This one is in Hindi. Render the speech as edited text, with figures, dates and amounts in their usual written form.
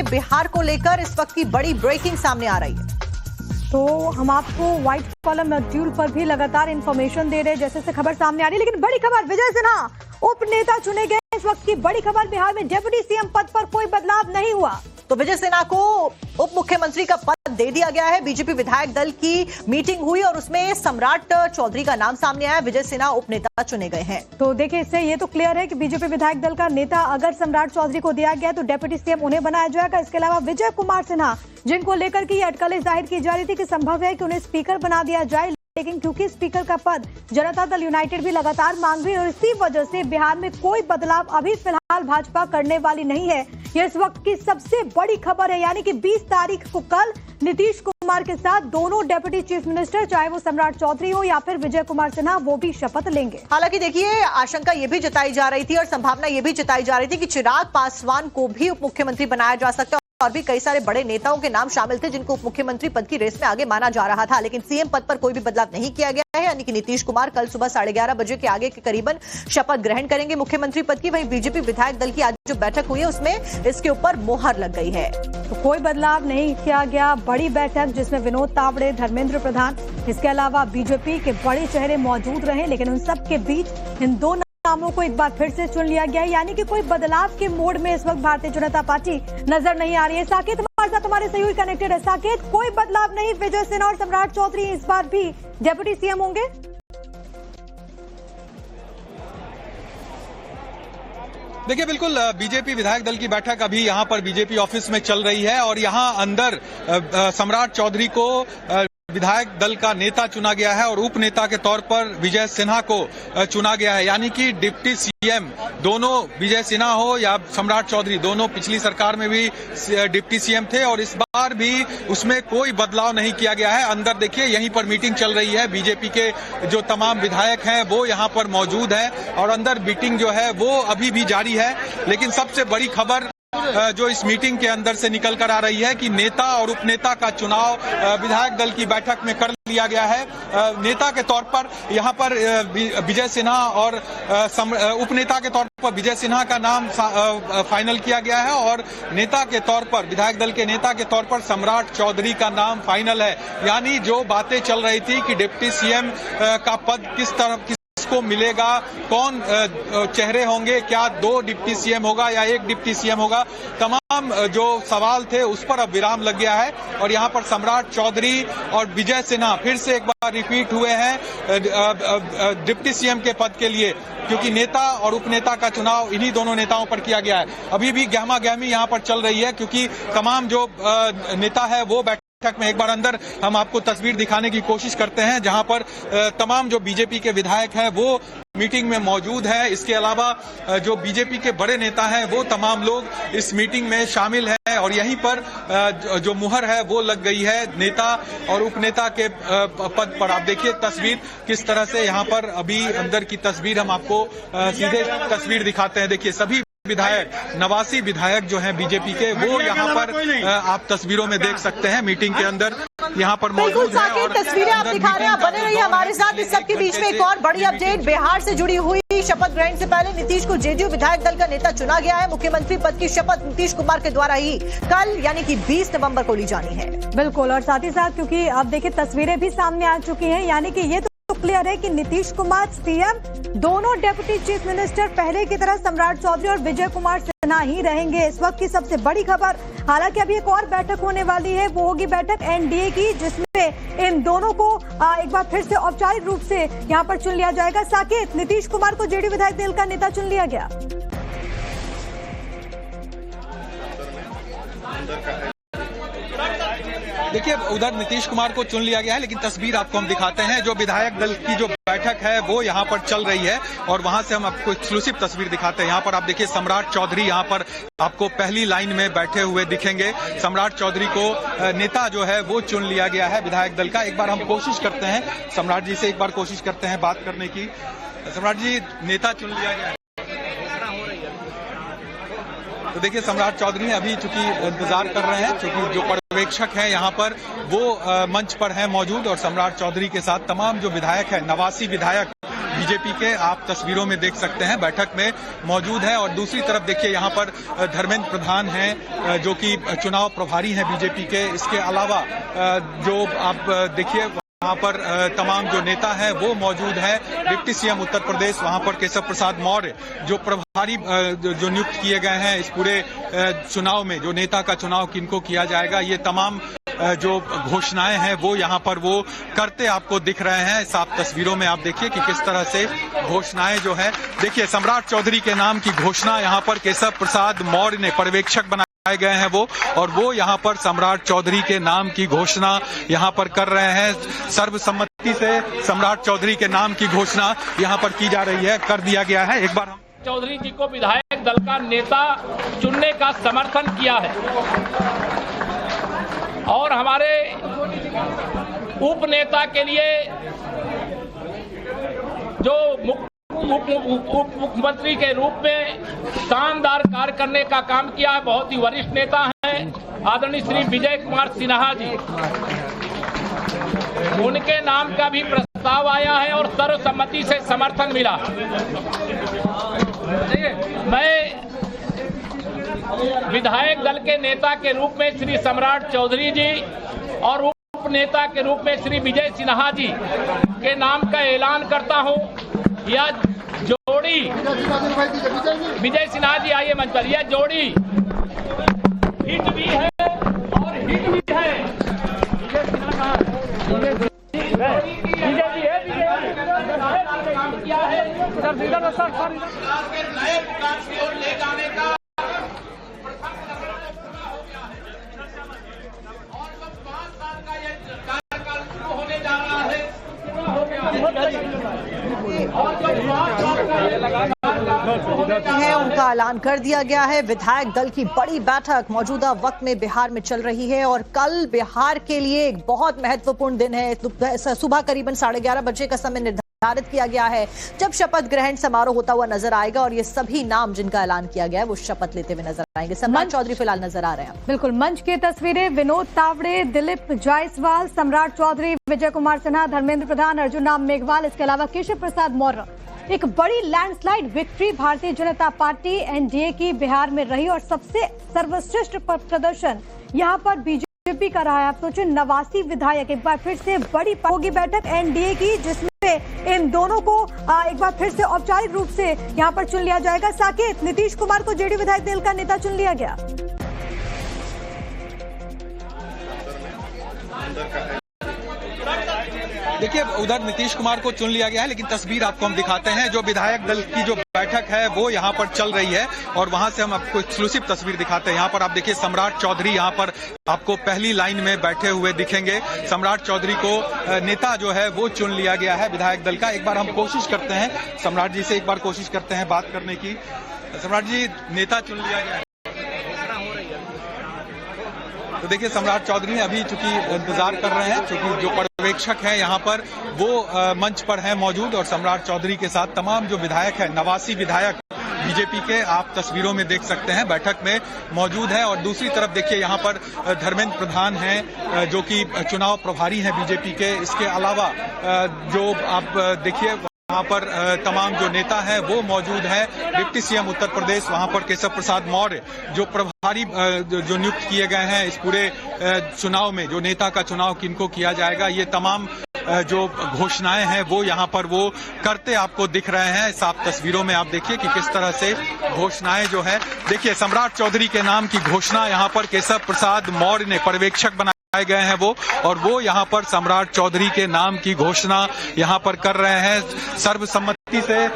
से बिहार को लेकर इस वक्त की बड़ी ब्रेकिंग सामने आ रही है। तो हम आपको व्हाइट कॉलम मॉड्यूल पर भी लगातार इंफॉर्मेशन दे रहे हैं जैसे से खबर सामने आ रही है। लेकिन बड़ी खबर, विजय सिन्हा उप नेता चुने गए। इस वक्त की बड़ी खबर, बिहार में डिप्टी सीएम पद पर कोई बदलाव नहीं हुआ। तो विजय सिन्हा को उप मुख्यमंत्री का पद दे दिया गया है। बीजेपी विधायक दल की मीटिंग हुई और उसमें सम्राट चौधरी का नाम सामने आया। विजय सिन्हा उप नेता चुने गए हैं। तो देखिए, इससे ये तो क्लियर है कि बीजेपी विधायक दल का नेता अगर सम्राट चौधरी को दिया गया तो डिप्टी सीएम उन्हें बनाया जाएगा। इसके अलावा विजय कुमार सिन्हा, जिनको लेकर की अटकलें जाहिर की जा रही थी कि संभव है कि उन्हें स्पीकर बना दिया जाए, लेकिन क्योंकि स्पीकर का पद जनता दल यूनाइटेड भी लगातार मांग रही है और इसी वजह से बिहार में कोई बदलाव अभी फिलहाल भाजपा करने वाली नहीं है। ये इस वक्त की सबसे बड़ी खबर है। यानी कि 20 तारीख को कल नीतीश कुमार के साथ दोनों डेप्यूटी चीफ मिनिस्टर, चाहे वो सम्राट चौधरी हो या फिर विजय कुमार सिन्हा, वो भी शपथ लेंगे। हालांकि देखिए, आशंका ये भी जताई जा रही थी और संभावना ये भी जताई जा रही थी कि चिराग पासवान को भी उप मुख्यमंत्री बनाया जा सकता है और भी कई सारे बड़े नेताओं के नाम शामिल थे जिनको उप मुख्यमंत्री पद की रेस में आगे माना जा रहा था। लेकिन सीएम पद पर कोई भी बदलाव नहीं किया गया है। यानी कि नीतीश कुमार कल सुबह 11:30 बजे के आगे के करीबन शपथ ग्रहण करेंगे मुख्यमंत्री पद की। वहीं बीजेपी विधायक दल की आज जो बैठक हुई है उसमें इसके ऊपर मोहर लग गई है। तो कोई बदलाव नहीं किया गया। बड़ी बैठक जिसमें विनोद तावड़े, धर्मेंद्र प्रधान, इसके अलावा बीजेपी के बड़े चेहरे मौजूद रहे, लेकिन उन सब के बीच इन दो नामों को एक बार फिर से चुन लिया गया। यानी कि कोई बदलाव के मोड में इस वक्त भारतीय जनता पार्टी नजर नहीं आ रही है। साकेत हमारे साथ, हमारे सहयोगी कनेक्टेड है। साकेत, कोई बदलाव नहीं, विजय सिन्हा और सम्राट चौधरी इस बार भी डेप्यूटी सीएम होंगे। देखिए, बिल्कुल बीजेपी विधायक दल की बैठक अभी यहाँ पर बीजेपी ऑफिस में चल रही है और यहाँ अंदर सम्राट चौधरी को विधायक दल का नेता चुना गया है और उप नेता के तौर पर विजय सिन्हा को चुना गया है। यानी कि डिप्टी सीएम दोनों, विजय सिन्हा हो या सम्राट चौधरी, दोनों पिछली सरकार में भी डिप्टी सीएम थे और इस बार भी उसमें कोई बदलाव नहीं किया गया है। अंदर देखिए, यहीं पर मीटिंग चल रही है। बीजेपी के जो तमाम विधायक हैं वो यहाँ पर मौजूद हैं और अंदर मीटिंग जो है वो अभी भी जारी है। लेकिन सबसे बड़ी खबर जो इस मीटिंग के अंदर से निकल कर आ रही है कि नेता और उपनेता का चुनाव विधायक दल की बैठक में कर लिया गया है। नेता के तौर पर यहाँ पर विजय सिन्हा और उपनेता के तौर पर विजय सिन्हा का नाम फाइनल किया गया है और नेता के तौर पर, विधायक दल के नेता के तौर पर सम्राट चौधरी का नाम फाइनल है। यानी जो बातें चल रही थी कि डिप्टी सीएम का पद किस तरह को मिलेगा, कौन चेहरे होंगे, क्या 2 डिप्टी सीएम होगा या 1 डिप्टी सीएम होगा, तमाम जो सवाल थे उस पर अब विराम लग गया है। और यहाँ पर सम्राट चौधरी और विजय सिन्हा फिर से एक बार रिपीट हुए हैं डिप्टी सीएम के पद के लिए, क्योंकि नेता और उपनेता का चुनाव इन्हीं दोनों नेताओं पर किया गया है। अभी भी गहमा गहमी यहाँ पर चल रही है क्योंकि तमाम जो नेता है वो बैठक में, एक बार अंदर हम आपको तस्वीर दिखाने की कोशिश करते हैं जहां पर तमाम जो बीजेपी के विधायक हैं वो मीटिंग में मौजूद है। इसके अलावा जो बीजेपी के बड़े नेता हैं वो तमाम लोग इस मीटिंग में शामिल हैं और यहीं पर जो मुहर है वो लग गई है नेता और उपनेता के पद पर। आप देखिए तस्वीर किस तरह से, यहाँ पर अभी अंदर की तस्वीर हम आपको सीधे तस्वीर दिखाते हैं। देखिए, सभी विधायक, 89 विधायक जो हैं बीजेपी के, वो यहाँ पर आप तस्वीरों में देख सकते हैं मीटिंग के अंदर यहाँ पर मौजूद है। और तस्वीरें आप दिखा रहे हैं, आप बने रहिए हमारे साथ। इस सब के बीच में एक और बड़ी अपडेट बिहार से जुड़ी हुई। शपथ ग्रहण से पहले नीतीश को जेडीयू विधायक दल का नेता चुना गया है। मुख्यमंत्री पद की शपथ नीतीश कुमार के द्वारा ही कल यानी कि 20 नवंबर को ली जानी है। बिल्कुल, और साथ ही साथ क्योंकि अब देखिए तस्वीरें भी सामने आ चुकी हैं, यानी कि ये तो क्लियर है कि नीतीश कुमार सीएम, दोनों डेप्यूटी चीफ मिनिस्टर पहले की तरह सम्राट चौधरी और विजय कुमार सिन्हा ही रहेंगे। इस वक्त की सबसे बड़ी खबर, हालांकि अभी एक और बैठक होने वाली है, वो होगी बैठक एनडीए की, जिसमें इन दोनों को एक बार फिर से औपचारिक रूप से यहाँ पर चुन लिया जाएगा। साकेत, नीतीश कुमार को जेडीयू विधायक दल का नेता चुन लिया गया। देखिए, उधर नीतीश कुमार को चुन लिया गया है, लेकिन तस्वीर आपको हम दिखाते हैं। जो विधायक दल की जो बैठक है वो यहाँ पर चल रही है और वहां से हम आपको एक्सक्लूसिव तस्वीर दिखाते हैं। यहाँ पर आप देखिए सम्राट चौधरी यहाँ पर आपको पहली लाइन में बैठे हुए दिखेंगे। सम्राट चौधरी को नेता जो है वो चुन लिया गया है विधायक दल का। एक बार हम कोशिश करते हैं सम्राट जी से, एक बार कोशिश करते हैं बात करने की। सम्राट जी, नेता चुन लिया गया है, तो देखिए सम्राट चौधरी ने अभी चूंकि इंतजार कर रहे हैं, चूंकि जो पर्यवेक्षक हैं यहाँ पर वो मंच पर हैं मौजूद और सम्राट चौधरी के साथ तमाम जो विधायक हैं, 89 विधायक बीजेपी के आप तस्वीरों में देख सकते हैं बैठक में मौजूद है। और दूसरी तरफ देखिए यहाँ पर धर्मेंद्र प्रधान हैं जो कि चुनाव प्रभारी हैं बीजेपी के। इसके अलावा जो आप देखिए वहाँ पर तमाम जो नेता हैं वो मौजूद है। डिप्टी सीएम उत्तर प्रदेश वहाँ पर केशव प्रसाद मौर्य जो प्रभारी जो नियुक्त किए गए हैं इस पूरे चुनाव में, जो नेता का चुनाव किनको किया जाएगा, ये तमाम जो घोषणाएं हैं वो यहाँ पर वो करते आपको दिख रहे हैं। इस आप तस्वीरों में आप देखिए कि किस तरह से घोषणाएं जो है, देखिए सम्राट चौधरी के नाम की घोषणा यहाँ पर केशव प्रसाद मौर्य ने पर्यवेक्षक बनाए गए हैं वो, और वो यहाँ पर सम्राट चौधरी के नाम की घोषणा यहाँ पर कर रहे हैं। सर्वसम्मति से सम्राट चौधरी के नाम की घोषणा यहाँ पर की जा रही है, कर दिया गया है। एक बार हम चौधरी जी को विधायक दल का नेता चुनने का समर्थन किया है और हमारे उप नेता के लिए जो उप मुख्यमंत्री के रूप में शानदार कार्य करने का काम किया है, बहुत ही वरिष्ठ नेता हैं आदरणीय श्री विजय कुमार सिन्हा जी, उनके नाम का भी प्रस्ताव आया है और सर्वसम्मति से समर्थन मिला। मैं विधायक दल के नेता के रूप में श्री सम्राट चौधरी जी और उप नेता के रूप में श्री विजय सिन्हा जी के नाम का ऐलान करता हूं। यह जोड़ी, विजय सिन्हा जी आइए मंच पर, यह जोड़ी हिट भी है और हिट भी है। विजय सिन्हा जी है, काम किया है नए विकास की ओर ले जाने का है, उनका ऐलान कर दिया गया है। विधायक दल की बड़ी बैठक मौजूदा वक्त में बिहार में चल रही है और कल बिहार के लिए एक बहुत महत्वपूर्ण दिन है। सुबह करीबन 11:30 बजे का समय निर्धारित किया गया है जब शपथ ग्रहण समारोह होता हुआ नजर आएगा और ये सभी नाम जिनका ऐलान किया गया है वो शपथ लेते हुए नजर आएंगे। सम्राट चौधरी फिलहाल नजर आ रहे हैं। बिल्कुल, मंच की तस्वीरें विनोद तावड़े, दिलीप जायसवाल, सम्राट चौधरी, विजय कुमार सिन्हा, धर्मेंद्र प्रधान, अर्जुन राम मेघवाल, इसके अलावा केशव प्रसाद मौर्य। एक बड़ी landslide victory Bharatiya Janata party NDA की बिहार में रही और सबसे सर्वश्रेष्ठ प्रदर्शन यहां पर बीजेपी का रहा है। आप सोचिए 89 विधायक, एक बार फिर से बड़ी होगी बैठक एनडीए की जिसमें इन दोनों को एक बार फिर से औपचारिक रूप से यहां पर चुन लिया जाएगा। साकेत, नीतीश कुमार को जेडीयू विधायक दल का नेता चुन लिया गया। देखिए उधर नीतीश कुमार को चुन लिया गया है, लेकिन तस्वीर आपको हम दिखाते हैं जो विधायक दल की जो बैठक है वो यहाँ पर चल रही है और वहां से हम आपको एक्सक्लूसिव तस्वीर दिखाते हैं। यहाँ पर आप देखिए सम्राट चौधरी यहाँ पर आपको पहली लाइन में बैठे हुए दिखेंगे। सम्राट चौधरी को नेता जो है वो चुन लिया गया है विधायक दल का। एक बार हम कोशिश करते हैं सम्राट जी से, एक बार कोशिश करते हैं बात करने की। सम्राट जी, नेता चुन लिया गया है तो देखिए सम्राट चौधरी अभी चूंकि इंतजार कर रहे हैं, चूंकि जो पर्यवेक्षक हैं यहाँ पर वो मंच पर हैं मौजूद और सम्राट चौधरी के साथ तमाम जो विधायक हैं, 89 विधायक बीजेपी के आप तस्वीरों में देख सकते हैं बैठक में मौजूद है। और दूसरी तरफ देखिए यहाँ पर धर्मेंद्र प्रधान हैं जो कि चुनाव प्रभारी हैं बीजेपी के। इसके अलावा जो आप देखिए वहाँ पर तमाम जो नेता हैं वो मौजूद है। डिप्टी सीएम उत्तर प्रदेश वहाँ पर केशव प्रसाद मौर्य जो प्रभारी जो नियुक्त किए गए हैं इस पूरे चुनाव में, जो नेता का चुनाव किनको किया जाएगा, ये तमाम जो घोषणाएं हैं वो यहाँ पर वो करते आपको दिख रहे हैं। इस आप तस्वीरों में आप देखिए कि किस तरह से घोषणाएं जो है, देखिए सम्राट चौधरी के नाम की घोषणा यहाँ पर केशव प्रसाद मौर्य ने पर्यवेक्षक बनाए गए हैं वो, और वो यहाँ पर सम्राट चौधरी के नाम की घोषणा यहाँ पर कर रहे हैं। सर्वसम्मति से